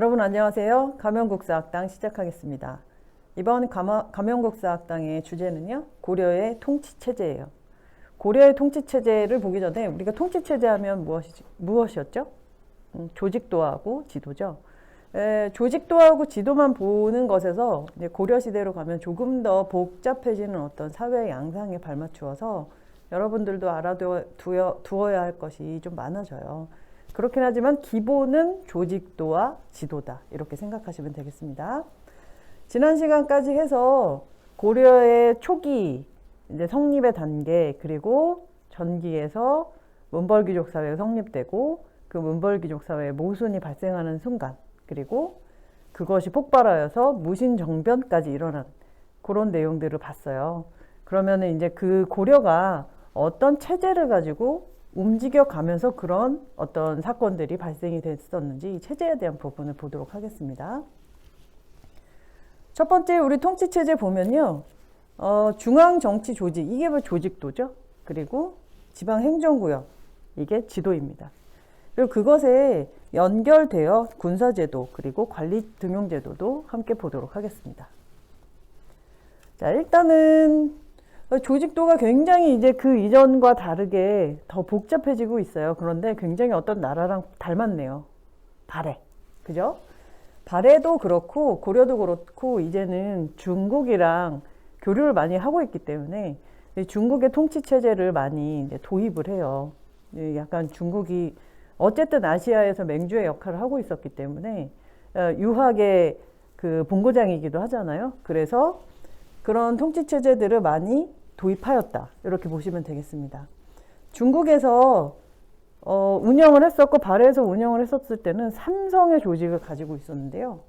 여러분 안녕하세요. 가명국사학당 시작하겠습니다. 이번 가명국사학당의 주제는요, 고려의 통치체제예요. 고려의 통치체제를 보기 전에 우리가 통치체제 하면 무엇이었죠? 조직도하고 지도죠. 조직도하고 지도만 보는 것에서 이제 고려시대로 가면 조금 더 복잡해지는 어떤 사회 양상에 발맞추어서 여러분들도 알아두어야 할 것이 좀 많아져요. 그렇긴 하지만 기본은 조직도와 지도다, 이렇게 생각하시면 되겠습니다. 지난 시간까지 해서 고려의 초기 이제 성립의 단계, 그리고 전기에서 문벌귀족 사회가 성립되고 그 문벌귀족 사회의 모순이 발생하는 순간, 그리고 그것이 폭발하여서 무신정변까지 일어난 그런 내용들을 봤어요. 그러면은 이제 그 고려가 어떤 체제를 가지고 움직여 가면서 그런 어떤 사건들이 발생이 됐었는지 체제에 대한 부분을 보도록 하겠습니다. 첫 번째 우리 통치체제 보면요, 중앙정치조직, 이게 뭐 조직도죠. 그리고 지방행정구역, 이게 지도입니다. 그리고 그것에 연결되어 군사제도 그리고 관리등용제도도 함께 보도록 하겠습니다. 자, 일단은 조직도가 굉장히 이제 그 이전과 다르게 더 복잡해지고 있어요. 그런데 굉장히 어떤 나라랑 닮았네요. 발해. 그죠? 발해도 그렇고 고려도 그렇고 이제는 중국이랑 교류를 많이 하고 있기 때문에 중국의 통치체제를 많이 이제 도입을 해요. 약간 중국이 어쨌든 아시아에서 맹주의 역할을 하고 있었기 때문에 유학의 그 본고장이기도 하잖아요. 그래서 그런 통치체제들을 많이 도입하였다, 이렇게 보시면 되겠습니다. 중국에서 운영을 했었고 발해에서 운영을 했었을 때는 3성의 조직을 가지고 있었는데요.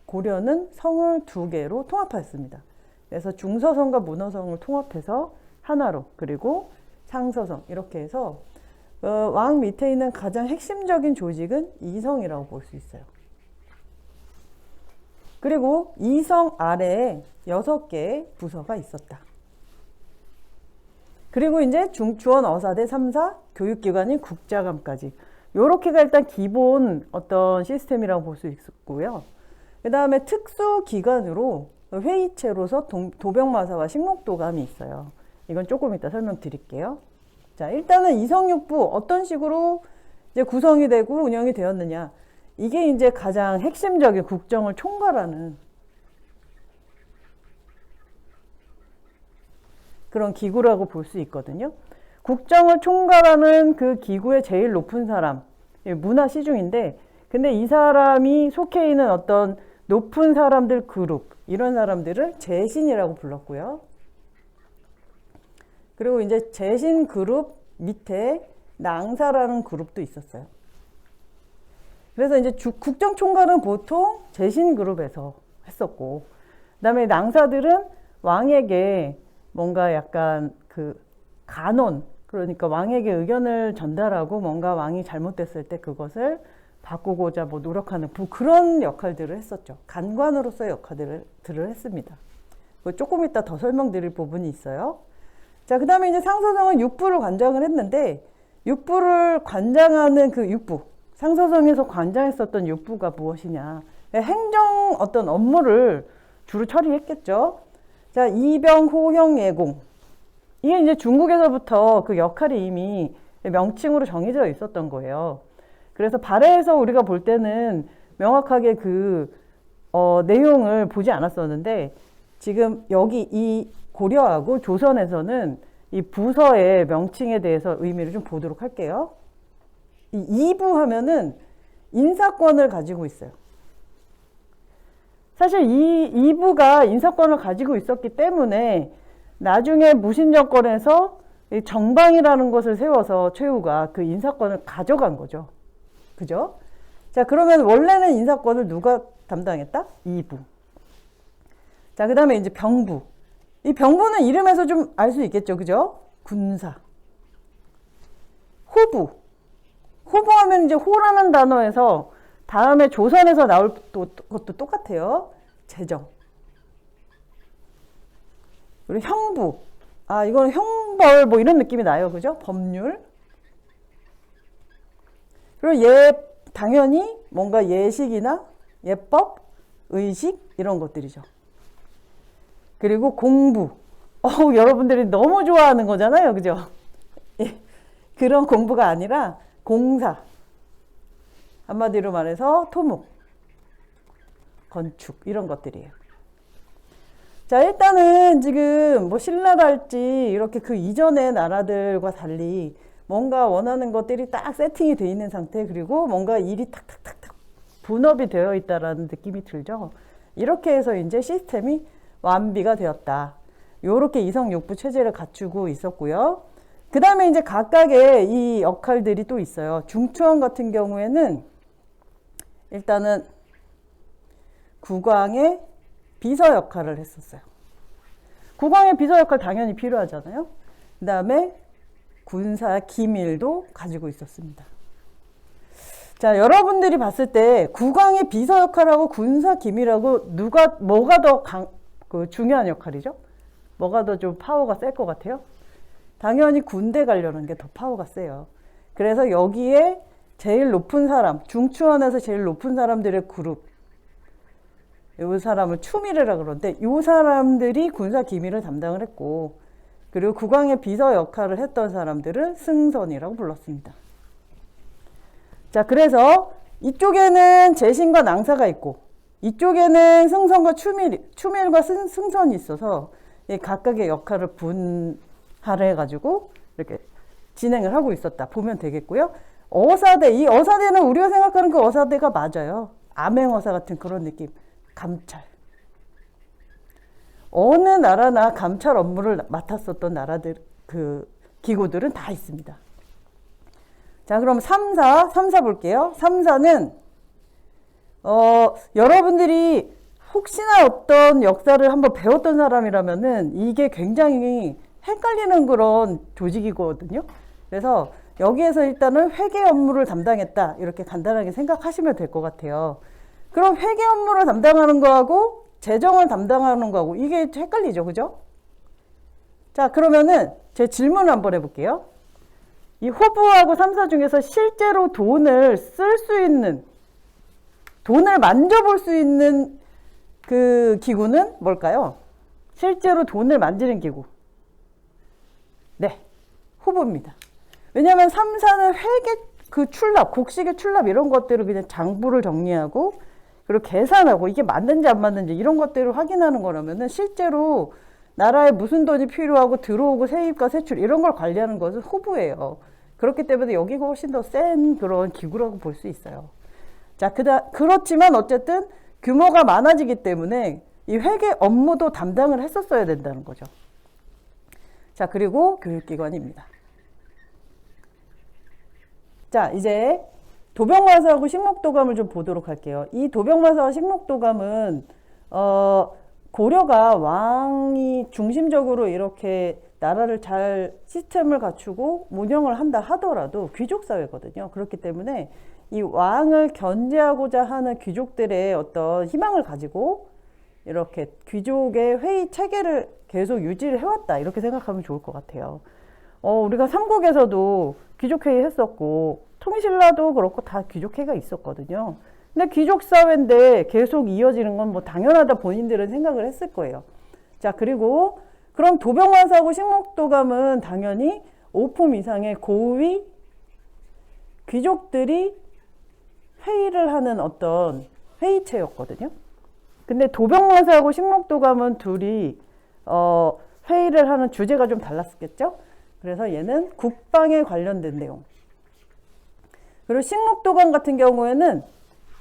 고려는 성을 2개로 통합하였습니다. 그래서 중서성과 문허성을 통합해서 하나로, 그리고 상서성, 이렇게 해서 왕 밑에 있는 가장 핵심적인 조직은 이성이라고 볼 수 있어요. 그리고 이성 아래에 6개의 부서가 있었다. 그리고 이제 중추원 어사대 3사 교육기관인 국자감까지, 요렇게가 일단 기본 어떤 시스템이라고 볼 수 있고요. 그 다음에 특수기관으로 회의체로서 도병마사와 식목도감이 있어요. 이건 조금 이따 설명드릴게요. 자, 일단은 이성육부 어떤 식으로 이제 구성이 되고 운영이 되었느냐, 이게 이제 가장 핵심적인 국정을 총괄하는 그런 기구라고 볼 수 있거든요. 국정을 총괄하는 그 기구의 제일 높은 사람, 문화시중인데, 근데 이 사람이 속해 있는 어떤 높은 사람들 그룹, 이런 사람들을 재신이라고 불렀고요. 그리고 이제 재신 그룹 밑에 낭사라는 그룹도 있었어요. 그래서 이제 국정총괄은 보통 재신 그룹에서 했었고, 그 다음에 낭사들은 왕에게 뭔가 약간 그 간언, 그러니까 왕에게 의견을 전달하고 뭔가 왕이 잘못됐을 때 그것을 바꾸고자 뭐 노력하는 그런 역할들을 했었죠. 간관으로서의 역할들을 했습니다. 조금 이따 더 설명드릴 부분이 있어요. 자, 그 다음에 이제 상서성은 육부를 관장을 했는데, 육부를 관장하는 그 육부, 상서성에서 관장했었던 육부가 무엇이냐, 행정 어떤 업무를 주로 처리했겠죠. 자, 이병, 호형, 예공, 이게 이제 중국에서부터 그 역할이 이미 명칭으로 정해져 있었던 거예요. 그래서 발해에서 우리가 볼 때는 명확하게 그 내용을 보지 않았었는데, 지금 여기 이 고려하고 조선에서는 이 부서의 명칭에 대해서 의미를 좀 보도록 할게요. 이 이부 하면은 인사권을 가지고 있어요. 사실 이 이부가 인사권을 가지고 있었기 때문에 나중에 무신정권에서 정방이라는 것을 세워서 최후가 그 인사권을 가져간 거죠. 그죠? 자, 그러면 원래는 인사권을 누가 담당했다? 이부. 자, 그 다음에 이제 병부. 이 병부는 이름에서 좀 알 수 있겠죠. 그죠? 군사. 호부. 호부하면 이제 호라는 단어에서 다음에 조선에서 나올 것도 똑같아요. 재정. 그리고 형부. 아, 이건 형벌 뭐 이런 느낌이 나요. 그죠? 법률. 그리고 당연히 뭔가 예식이나 예법, 의식 이런 것들이죠. 그리고 공부. 여러분들이 너무 좋아하는 거잖아요. 그죠? 그런 공부가 아니라 공사. 한마디로 말해서 토목, 건축 이런 것들이에요. 자, 일단은 지금 뭐 신라랄지 이렇게 그 이전의 나라들과 달리 뭔가 원하는 것들이 딱 세팅이 돼 있는 상태, 그리고 뭔가 일이 탁탁탁탁 분업이 되어 있다라는 느낌이 들죠. 이렇게 해서 이제 시스템이 완비가 되었다. 요렇게 이성육부 체제를 갖추고 있었고요. 그 다음에 이제 각각의 이 역할들이 또 있어요. 중추왕 같은 경우에는 일단은 국왕의 비서 역할을 했었어요. 국왕의 비서 역할 당연히 필요하잖아요. 그 다음에 군사 기밀도 가지고 있었습니다. 자, 여러분들이 봤을 때 국왕의 비서 역할하고 군사 기밀하고 뭐가 더 중요한 역할이죠? 뭐가 더 좀 파워가 셀 것 같아요? 당연히 군대 가려는 게 더 파워가 세요. 그래서 여기에 제일 높은 사람, 중추원에서 제일 높은 사람들의 그룹, 이 사람을 추미래라 그러는데 이 사람들이 군사 기밀을 담당을 했고, 그리고 국왕의 비서 역할을 했던 사람들은 승선이라고 불렀습니다. 자, 그래서 이쪽에는 재신과 낭사가 있고 이쪽에는 승선과 추밀과 승선이 있어서 각각의 역할을 분할을 해가지고 이렇게 진행을 하고 있었다 보면 되겠고요. 어사대, 이 어사대는 우리가 생각하는 그 어사대가 맞아요. 암행어사 같은 그런 느낌. 감찰. 어느 나라나 감찰 업무를 맡았었던 나라들, 그 기구들은 다 있습니다. 자, 그럼 3사 볼게요. 3사는 여러분들이 혹시나 어떤 역사를 한번 배웠던 사람이라면은 이게 굉장히 헷갈리는 그런 조직이거든요. 그래서 여기에서 일단은 회계 업무를 담당했다, 이렇게 간단하게 생각하시면 될 것 같아요. 그럼 회계 업무를 담당하는 거하고 재정을 담당하는 거하고 이게 헷갈리죠, 그죠? 자, 그러면은 제 질문을 한번 해볼게요. 이 호부하고 3사 중에서 실제로 돈을 쓸 수 있는, 돈을 만져볼 수 있는 그 기구는 뭘까요? 실제로 돈을 만지는 기구. 네, 호부입니다. 왜냐하면 3사는 회계, 그 출납, 곡식의 출납 이런 것들을 그냥 장부를 정리하고 그리고 계산하고 이게 맞는지 안 맞는지 이런 것들을 확인하는 거라면은 실제로 나라에 무슨 돈이 필요하고 들어오고 세입과 세출 이런 걸 관리하는 것은 호부예요. 그렇기 때문에 여기가 훨씬 더 센 그런 기구라고 볼 수 있어요. 자, 그렇지만 어쨌든 규모가 많아지기 때문에 이 회계 업무도 담당을 했었어야 된다는 거죠. 자, 그리고 교육기관입니다. 자, 이제 도병마사하고 식목도감을 좀 보도록 할게요. 이 도병마사와 식목도감은 고려가 왕이 중심적으로 이렇게 나라를 잘 시스템을 갖추고 운영을 한다 하더라도 귀족 사회거든요. 그렇기 때문에 이 왕을 견제하고자 하는 귀족들의 어떤 희망을 가지고 이렇게 귀족의 회의 체계를 계속 유지를 해왔다, 이렇게 생각하면 좋을 것 같아요. 우리가 삼국에서도 귀족회의 했었고 통신라도 그렇고 다 귀족회의가 있었거든요. 근데 귀족사회인데 계속 이어지는 건 뭐 당연하다 본인들은 생각을 했을 거예요. 자, 그리고 그럼 도병마사하고 식목도감은 당연히 5품 이상의 고위 귀족들이 회의를 하는 어떤 회의체였거든요. 근데 도병마사하고 식목도감은 둘이 회의를 하는 주제가 좀 달랐겠죠. 그래서 얘는 국방에 관련된 내용. 그리고 식목도감 같은 경우에는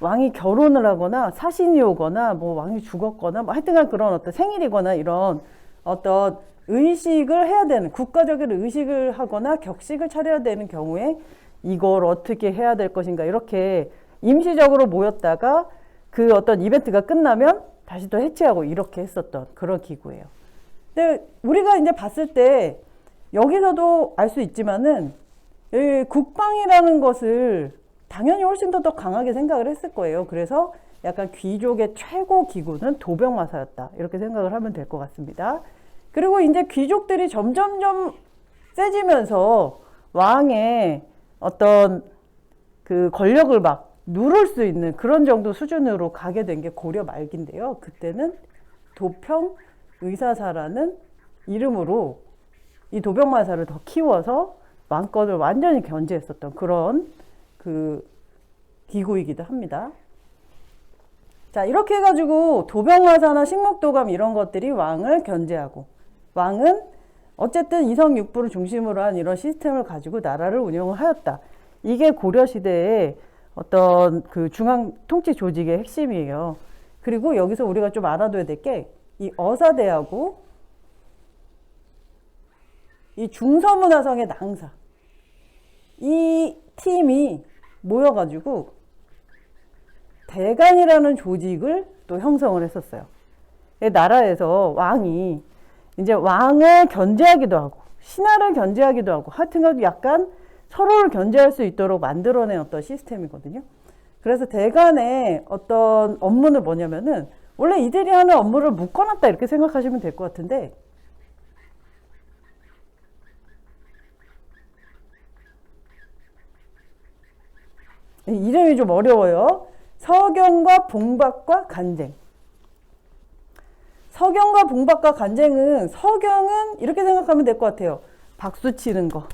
왕이 결혼을 하거나 사신이 오거나 뭐 왕이 죽었거나 뭐 하여튼간 그런 어떤 생일이거나 이런 어떤 의식을 해야 되는, 국가적인 의식을 하거나 격식을 차려야 되는 경우에 이걸 어떻게 해야 될 것인가, 이렇게 임시적으로 모였다가 그 어떤 이벤트가 끝나면 다시 또 해체하고 이렇게 했었던 그런 기구예요. 근데 우리가 이제 봤을 때 여기서도 알 수 있지만은 국방이라는 것을 당연히 훨씬 더 강하게 생각을 했을 거예요. 그래서 약간 귀족의 최고 기구는 도병마사였다, 이렇게 생각을 하면 될 것 같습니다. 그리고 이제 귀족들이 점점점 세지면서 왕의 어떤 그 권력을 막 누를 수 있는 그런 정도 수준으로 가게 된 게 고려 말기인데요. 그때는 도평 의사사라는 이름으로 이 도병마사를 더 키워서 왕권을 완전히 견제했었던 그런 그 기구이기도 합니다. 자, 이렇게 해가지고 도병마사나 식목도감 이런 것들이 왕을 견제하고, 왕은 어쨌든 이성육부를 중심으로 한 이런 시스템을 가지고 나라를 운영을 하였다. 이게 고려시대의 어떤 그 중앙 통치 조직의 핵심이에요. 그리고 여기서 우리가 좀 알아둬야 될 게 이 어사대하고 이 중서문화성의 낭사, 이 팀이 모여가지고 대간이라는 조직을 또 형성을 했었어요. 나라에서 왕이 이제 왕을 견제하기도 하고 신하를 견제하기도 하고 하여튼 약간 서로를 견제할 수 있도록 만들어낸 어떤 시스템이거든요. 그래서 대간의 어떤 업무는 뭐냐면은 원래 이들이 하는 업무를 묶어놨다 이렇게 생각하시면 될 것 같은데, 이름이 좀 어려워요. 서경과 봉박과 간쟁. 서경과 봉박과 간쟁은, 서경은 이렇게 생각하면 될 것 같아요. 박수 치는 거,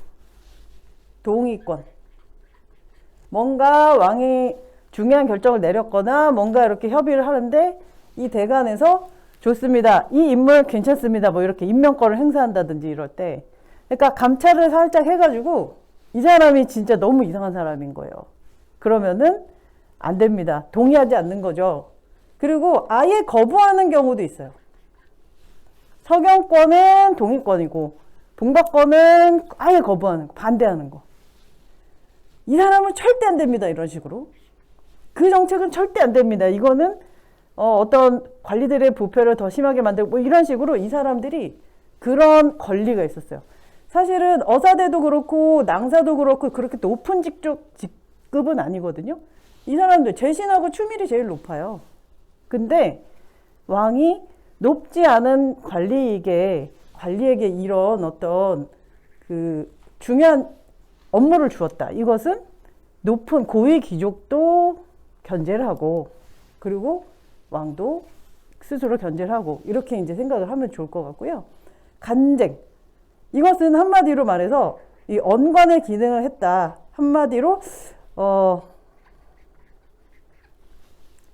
동의권. 뭔가 왕이 중요한 결정을 내렸거나 뭔가 이렇게 협의를 하는데 이 대간에서 좋습니다, 이 인물 괜찮습니다, 뭐 이렇게 임명권을 행사한다든지 이럴 때, 그러니까 감찰을 살짝 해가지고 이 사람이 진짜 너무 이상한 사람인 거예요. 그러면은 안 됩니다. 동의하지 않는 거죠. 그리고 아예 거부하는 경우도 있어요. 서경권은 동의권이고 봉박권은 아예 거부하는 거, 반대하는 거. 이 사람은 절대 안 됩니다, 이런 식으로. 그 정책은 절대 안 됩니다. 이거는 어떤 관리들의 부패를 더 심하게 만들고 뭐 이런 식으로 이 사람들이 그런 권리가 있었어요. 사실은 어사대도 그렇고 낭사도 그렇고 그렇게 높은 직급은 아니거든요. 이 사람들 재신하고 추밀이 제일 높아요. 근데 왕이 높지 않은 관리에게 이런 어떤 그 중요한 업무를 주었다. 이것은 높은 고위 귀족도 견제를 하고, 그리고 왕도 스스로 견제를 하고, 이렇게 이제 생각을 하면 좋을 것 같고요. 간쟁. 이것은 한마디로 말해서 이 언관의 기능을 했다. 한마디로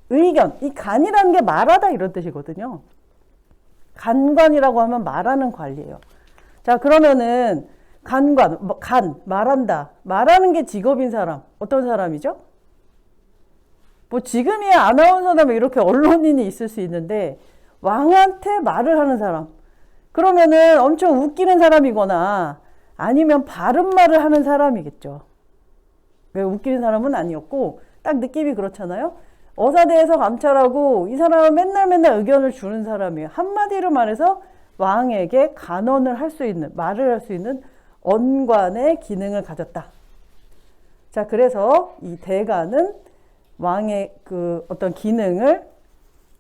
의견. 이 간이라는 게 말하다 이런 뜻이거든요. 간관이라고 하면 말하는 관리예요. 자, 그러면은 간관, 말한다. 말하는 게 직업인 사람, 어떤 사람이죠? 뭐 지금이야 아나운서나 뭐 이렇게 언론인이 있을 수 있는데, 왕한테 말을 하는 사람. 그러면은 엄청 웃기는 사람이거나 아니면 바른 말을 하는 사람이겠죠. 왜 웃기는 사람은 아니었고, 딱 느낌이 그렇잖아요. 어사대에서 감찰하고 이 사람은 맨날 의견을 주는 사람이에요. 한마디로 말해서 왕에게 간언을 할 수 있는, 말을 할 수 있는 언관의 기능을 가졌다. 자, 그래서 이 대간은 왕의 그 어떤 기능을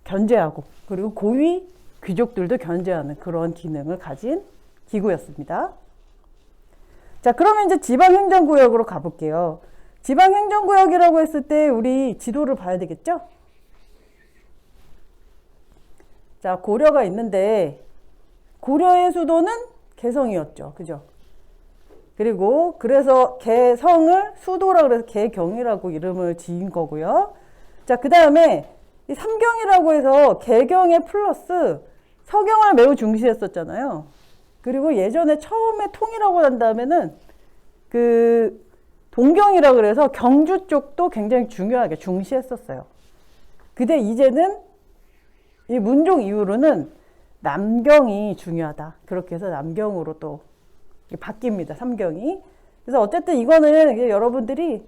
견제하고, 그리고 고위 귀족들도 견제하는 그런 기능을 가진 기구였습니다. 자, 그러면 이제 지방행정구역으로 가볼게요. 지방행정구역이라고 했을 때 우리 지도를 봐야 되겠죠? 자, 고려가 있는데 고려의 수도는 개성이었죠. 그죠? 그리고 그래서 개성을 수도라 그래서 개경이라고 이름을 지은 거고요. 자, 그 다음에 이 삼경이라고 해서 개경에 플러스 서경을 매우 중시했었잖아요. 그리고 예전에 처음에 통일하고 난 다음에는 그 동경이라 그래서 경주 쪽도 굉장히 중요하게 중시했었어요. 근데 이제는 이 문종 이후로는 남경이 중요하다. 그렇게 해서 남경으로 또 바뀝니다. 삼경이. 그래서 어쨌든 이거는 여러분들이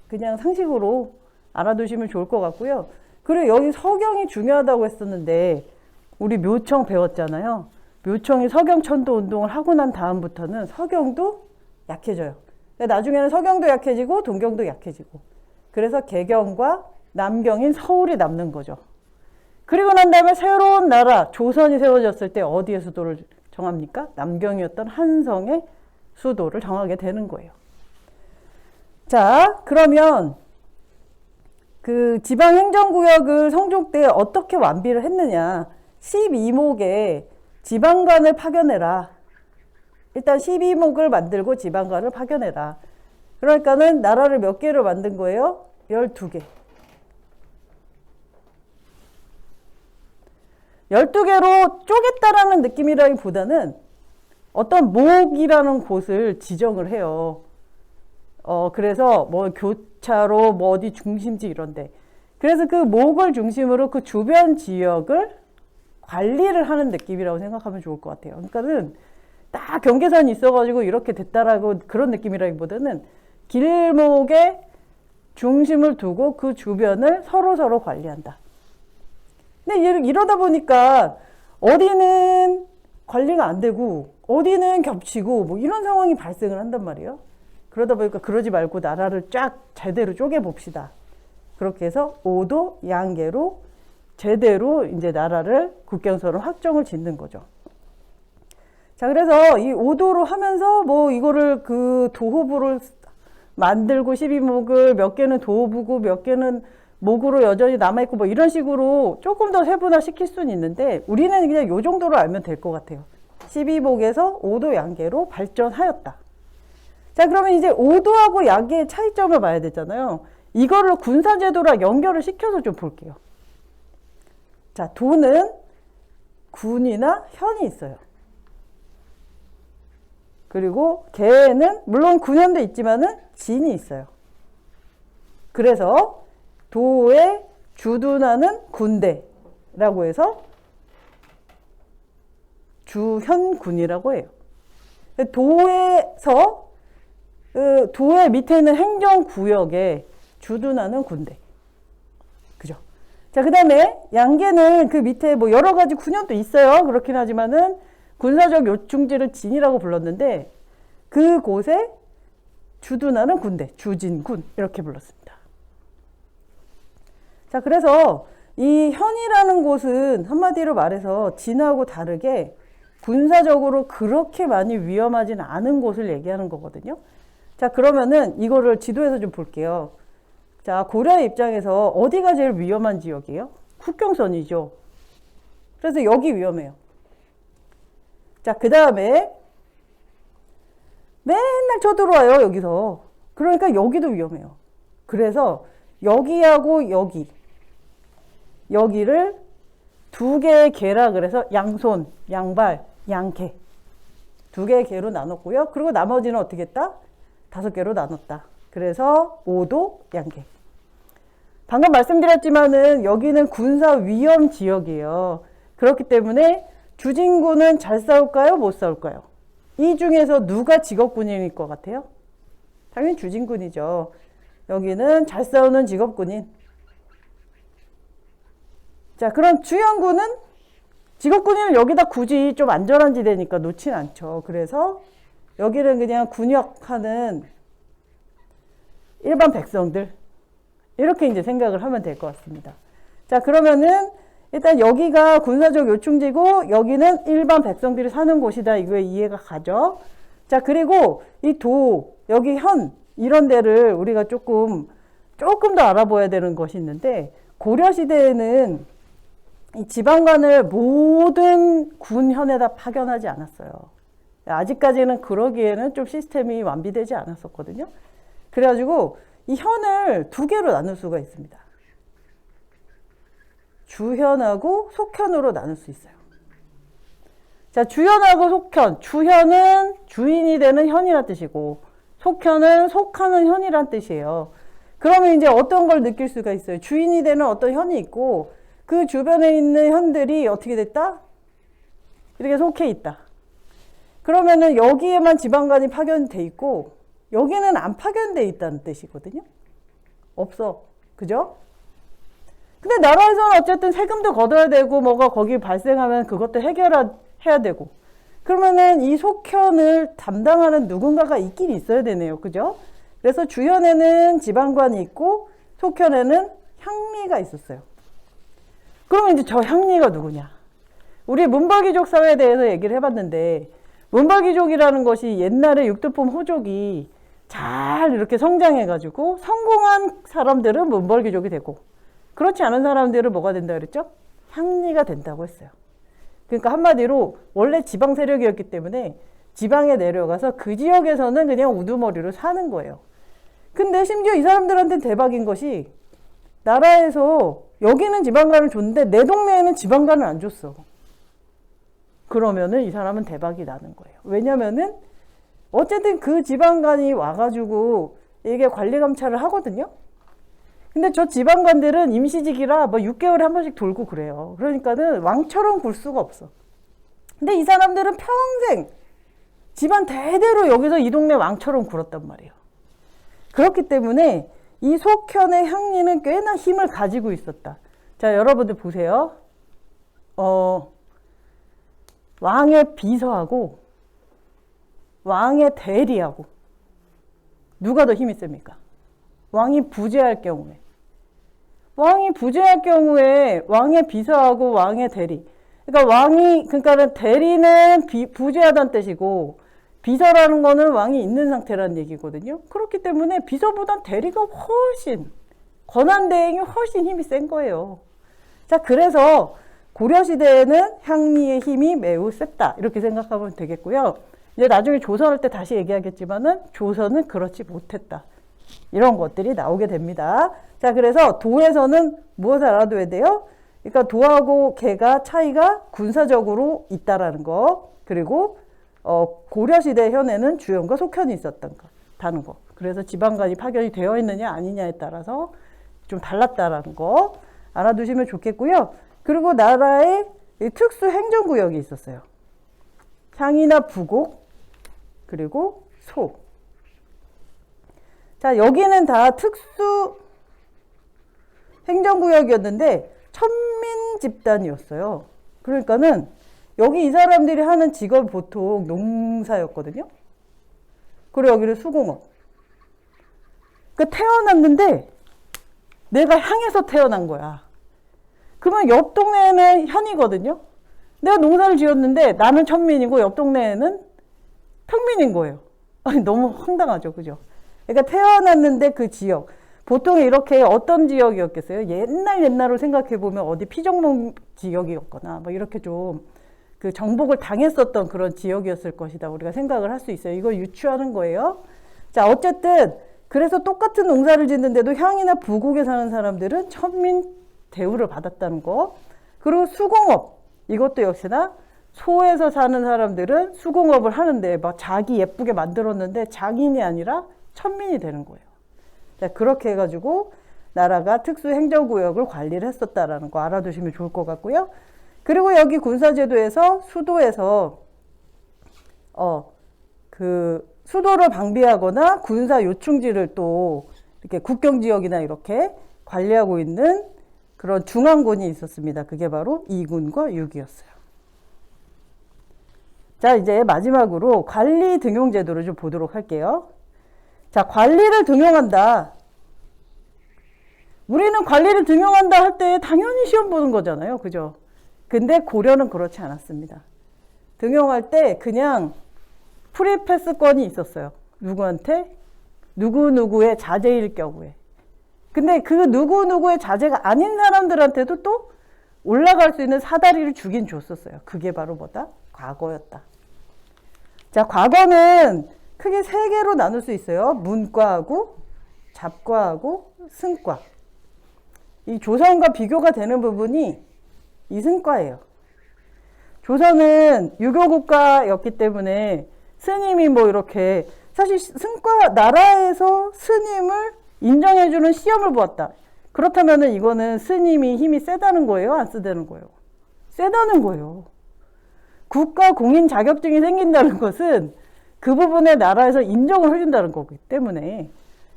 그냥 상식으로 알아두시면 좋을 것 같고요. 그리고 여기 서경이 중요하다고 했었는데 우리 묘청 배웠잖아요. 묘청이 서경천도 운동을 하고 난 다음부터는 서경도 약해져요. 나중에는 서경도 약해지고 동경도 약해지고, 그래서 개경과 남경인 서울이 남는 거죠. 그리고 난 다음에 새로운 나라 조선이 세워졌을 때 어디에 수도를 정합니까? 남경이었던 한성의 수도를 정하게 되는 거예요. 자, 그러면 그 지방행정구역을 성종 때 어떻게 완비를 했느냐. 12목에 지방관을 파견해라. 일단 12목을 만들고 지방관을 파견해라. 그러니까는 나라를 몇 개를 만든 거예요? 12개. 12개로 쪼갰다라는 느낌이라기보다는 어떤 목이라는 곳을 지정을 해요. 그래서 뭐 교차로 뭐 어디 중심지 이런데. 그래서 그 목을 중심으로 그 주변 지역을 관리를 하는 느낌이라고 생각하면 좋을 것 같아요. 그러니까는 딱 경계선이 있어가지고 이렇게 됐다라고 그런 느낌이라기보다는 길목에 중심을 두고 그 주변을 서로 관리한다. 근데 이러다 보니까 어디는 관리가 안 되고 어디는 겹치고 뭐 이런 상황이 발생을 한단 말이에요. 그러다 보니까 그러지 말고 나라를 쫙 제대로 쪼개 봅시다. 그렇게 해서 5도 양계로 제대로 이제 나라를 국경선을 확정을 짓는 거죠. 자, 그래서 이 5도로 하면서 뭐 이거를 그 도호부를 만들고 12목을 몇 개는 도호부고 몇 개는 목으로 여전히 남아있고 뭐 이런 식으로 조금 더 세분화 시킬 수는 있는데 우리는 그냥 요 정도로 알면 될 것 같아요. 12목에서 5도 양계로 발전하였다. 자, 그러면 이제 5도하고 양계의 차이점을 봐야 되잖아요. 이거를 군사제도랑 연결을 시켜서 좀 볼게요. 자, 도는 군이나 현이 있어요. 그리고 계에는 물론 군현도 있지만은 진이 있어요. 그래서 도에 주둔하는 군대라고 해서 주현군이라고 해요. 도에서 도의 밑에 있는 행정구역에 주둔하는 군대. 그죠? 자, 그 다음에 양계는 그 밑에 뭐 여러 가지 군현도 있어요. 그렇긴 하지만은 군사적 요충지를 진이라고 불렀는데 그곳에 주둔하는 군대, 주진군 이렇게 불렀습니다. 자, 그래서 이 현이라는 곳은 한마디로 말해서 진하고 다르게 군사적으로 그렇게 많이 위험하진 않은 곳을 얘기하는 거거든요. 자, 그러면은 이거를 지도에서 좀 볼게요. 자, 고려의 입장에서 어디가 제일 위험한 지역이에요? 국경선이죠. 그래서 여기 위험해요. 자, 그 다음에 맨날 쳐들어와요, 여기서. 그러니까 여기도 위험해요. 그래서 여기하고 여기를 두 개의 개라 그래서 양손, 양발, 양개 두 개의 개로 나눴고요. 그리고 나머지는 어떻게 했다? 5개로 나눴다. 그래서 5도 양개. 방금 말씀드렸지만은 여기는 군사 위험 지역이에요. 그렇기 때문에 주진군은 잘 싸울까요? 못 싸울까요? 이 중에서 누가 직업군인일 것 같아요? 당연히 주진군이죠. 여기는 잘 싸우는 직업군인. 자, 그럼 주현군은 직업군인은 여기다 굳이 좀 안전한 지대니까 놓진 않죠. 그래서 여기는 그냥 군역하는 일반 백성들 이렇게 이제 생각을 하면 될 것 같습니다. 자, 그러면은 일단 여기가 군사적 요충지고 여기는 일반 백성들이 사는 곳이다. 이거에 이해가 가죠. 자, 그리고 이 도, 여기 현 이런 데를 우리가 조금 더 알아봐야 되는 것이 있는데 고려시대에는 이 지방관을 모든 군현에다 파견하지 않았어요. 아직까지는 그러기에는 좀 시스템이 완비되지 않았었거든요. 그래가지고 이 현을 두 개로 나눌 수가 있습니다. 주현하고 속현으로 나눌 수 있어요. 자, 주현하고 속현. 주현은 주인이 되는 현이란 뜻이고 속현은 속하는 현이란 뜻이에요. 그러면 이제 어떤 걸 느낄 수가 있어요? 주인이 되는 어떤 현이 있고 그 주변에 있는 현들이 어떻게 됐다? 이렇게 속해 있다. 그러면은 여기에만 지방관이 파견돼 있고 여기는 안 파견돼 있다는 뜻이거든요. 없어. 그죠? 근데 나라에서는 어쨌든 세금도 걷어야 되고 뭐가 거기 발생하면 그것도 해결해야 되고 그러면은 이 속현을 담당하는 누군가가 있긴 있어야 되네요. 그죠? 그래서 주현에는 지방관이 있고 속현에는 향리가 있었어요. 그러면 이제 저 향리가 누구냐? 우리 문벌귀족 사회에 대해서 얘기를 해봤는데 문벌귀족이라는 것이 옛날에 육두품 호족이 잘 이렇게 성장해가지고 성공한 사람들은 문벌귀족이 되고 그렇지 않은 사람들은 뭐가 된다 그랬죠? 향리가 된다고 했어요. 그러니까 한마디로 원래 지방 세력이었기 때문에 지방에 내려가서 그 지역에서는 그냥 우두머리로 사는 거예요. 근데 심지어 이 사람들한테는 대박인 것이 나라에서 여기는 지방간을 줬는데 내 동네에는 지방간을 안 줬어. 그러면은 이 사람은 대박이 나는 거예요. 왜냐면은 어쨌든 그 지방간이 와가지고 이게 관리 감찰을 하거든요. 근데 저 지방관들은 임시직이라 뭐 6개월에 한 번씩 돌고 그래요. 그러니까는 왕처럼 굴 수가 없어. 근데 이 사람들은 평생 집안 대대로 여기서 이 동네 왕처럼 굴었단 말이에요. 그렇기 때문에 이 속현의 향리는 꽤나 힘을 가지고 있었다. 자, 여러분들 보세요. 왕의 비서하고 왕의 대리하고 누가 더 힘이 셉니까? 왕이 부재할 경우에. 왕이 부재할 경우에 왕의 비서하고 왕의 대리. 그러니까 그러니까 대리는 부재하다는 뜻이고 비서라는 거는 왕이 있는 상태라는 얘기거든요. 그렇기 때문에 비서보단 대리가 훨씬 권한대행이 훨씬 힘이 센 거예요. 자, 그래서 고려시대에는 향리의 힘이 매우 셌다. 이렇게 생각하면 되겠고요. 이제 나중에 조선할 때 다시 얘기하겠지만은 조선은 그렇지 못했다. 이런 것들이 나오게 됩니다. 자, 그래서 도에서는 무엇을 알아둬야 돼요? 그러니까 도하고 개가 차이가 군사적으로 있다라는 거. 그리고 고려시대 현에는 주현과 속현이 있었다는 거. 그래서 지방간이 파견이 되어 있느냐 아니냐에 따라서 좀 달랐다라는 거 알아두시면 좋겠고요. 그리고 나라의 특수 행정구역이 있었어요. 향이나 부곡, 그리고 소. 자, 여기는 다 특수 행정구역이었는데 천민 집단이었어요. 그러니까는 여기 이 사람들이 하는 직업이 보통 농사였거든요. 그리고 여기는 수공업. 그 태어났는데 내가 향해서 태어난 거야. 그러면 옆 동네에는 현이거든요. 내가 농사를 지었는데 나는 천민이고 옆 동네에는 평민인 거예요. 아니, 너무 황당하죠, 그죠? 그러니까 태어났는데 그 지역. 보통 이렇게 어떤 지역이었겠어요? 옛날로 생각해보면 어디 피정농 지역이었거나 뭐 이렇게 좀 그 정복을 당했었던 그런 지역이었을 것이다. 우리가 생각을 할 수 있어요. 이걸 유추하는 거예요. 자, 어쨌든 그래서 똑같은 농사를 짓는데도 향이나 부곡에 사는 사람들은 천민 대우를 받았다는 거. 그리고 수공업. 이것도 역시나 소에서 사는 사람들은 수공업을 하는데 막 자기 예쁘게 만들었는데 장인이 아니라 천민이 되는 거예요. 자, 그렇게 해가지고 나라가 특수 행정구역을 관리를 했었다라는 거 알아두시면 좋을 것 같고요. 그리고 여기 군사제도에서 수도에서 그 수도를 방비하거나 군사 요충지를 또 이렇게 국경지역이나 이렇게 관리하고 있는 그런 중앙군이 있었습니다. 그게 바로 2군과 6이었어요. 자, 이제 마지막으로 관리 등용 제도를 좀 보도록 할게요. 자, 관리를 등용한다. 우리는 관리를 등용한다 할 때 당연히 시험 보는 거잖아요. 그죠? 근데 고려는 그렇지 않았습니다. 등용할 때 그냥 프리패스권이 있었어요. 누구한테? 누구누구의 자제일 경우에. 근데 그 누구누구의 자제가 아닌 사람들한테도 또 올라갈 수 있는 사다리를 주긴 줬었어요. 그게 바로 뭐다? 과거였다. 자, 과거는 크게 3개로 나눌 수 있어요. 문과하고 잡과하고 승과. 이 조선과 비교가 되는 부분이 이승과예요. 조선은 유교국가였기 때문에 스님이 뭐 이렇게 사실 승과 나라에서 스님을 인정해주는 시험을 보았다. 그렇다면은 이거는 스님이 힘이 세다는 거예요? 안 세다는 거예요? 세다는 거예요. 국가 공인 자격증이 생긴다는 것은 그 부분에 나라에서 인정을 해준다는 거기 때문에.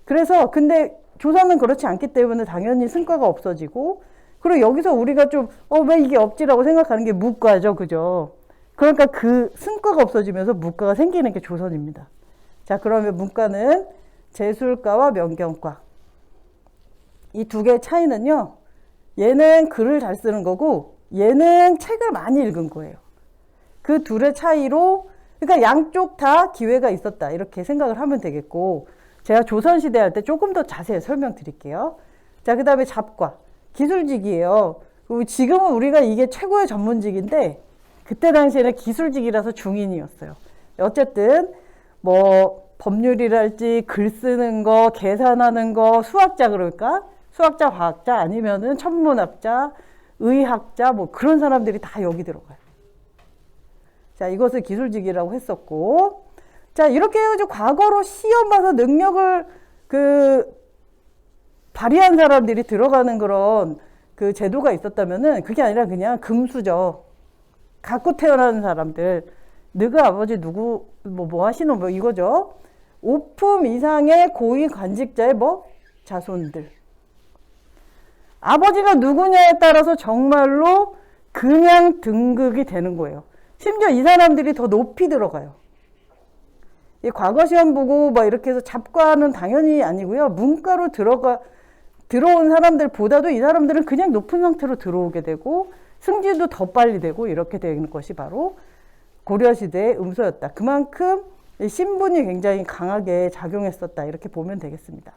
그래서 근데 조선은 그렇지 않기 때문에 당연히 승과가 없어지고, 그리고 여기서 우리가 좀 왜 이게 없지라고 생각하는 게 무과죠. 그죠? 그러니까 그 승과가 없어지면서 무과가 생기는 게 조선입니다. 자, 그러면 문과는 제술과와 명경과. 이 두 개의 차이는요. 얘는 글을 잘 쓰는 거고 얘는 책을 많이 읽은 거예요. 그 둘의 차이로, 그러니까 양쪽 다 기회가 있었다. 이렇게 생각을 하면 되겠고, 제가 조선시대 할 때 조금 더 자세히 설명드릴게요. 자, 그 다음에 잡과. 기술직이에요. 지금은 우리가 이게 최고의 전문직인데 그때 당시에는 기술직이라서 중인이었어요. 어쨌든 뭐 법률이랄지 글 쓰는 거, 계산하는 거, 수학자 그럴까? 수학자, 과학자 아니면은 천문학자, 의학자 뭐 그런 사람들이 다 여기 들어가요. 자, 이것을 기술직이라고 했었고, 자, 이렇게 해가지고 과거로 시험 봐서 능력을 발휘한 사람들이 들어가는 그런 그 제도가 있었다면은 그게 아니라 그냥 금수저 갖고 태어나는 사람들, 너가 아버지 누구 뭐 하시는 뭐 이거죠. 5품 이상의 고위 관직자의 뭐 자손들. 아버지가 누구냐에 따라서 정말로 그냥 등극이 되는 거예요. 심지어 이 사람들이 더 높이 들어가요. 이 과거 시험 보고 막 이렇게 해서 잡과는 당연히 아니고요. 문과로 들어온 사람들보다도 이 사람들은 그냥 높은 상태로 들어오게 되고 승진도 더 빨리 되고 이렇게 되는 것이 바로 고려시대의 음소였다. 그만큼 신분이 굉장히 강하게 작용했었다. 이렇게 보면 되겠습니다.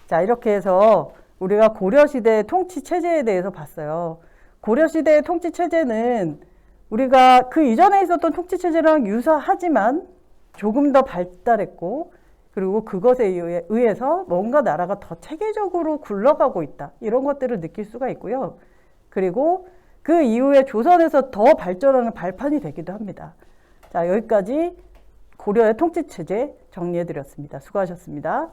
자, 이렇게 해서 우리가 고려시대의 통치체제에 대해서 봤어요. 고려시대의 통치체제는 우리가 그 이전에 있었던 통치체제랑 유사하지만 조금 더 발달했고 그리고 그것에 의해서 뭔가 나라가 더 체계적으로 굴러가고 있다. 이런 것들을 느낄 수가 있고요. 그리고 그 이후에 조선에서 더 발전하는 발판이 되기도 합니다. 자, 여기까지 고려의 통치체제 정리해드렸습니다. 수고하셨습니다.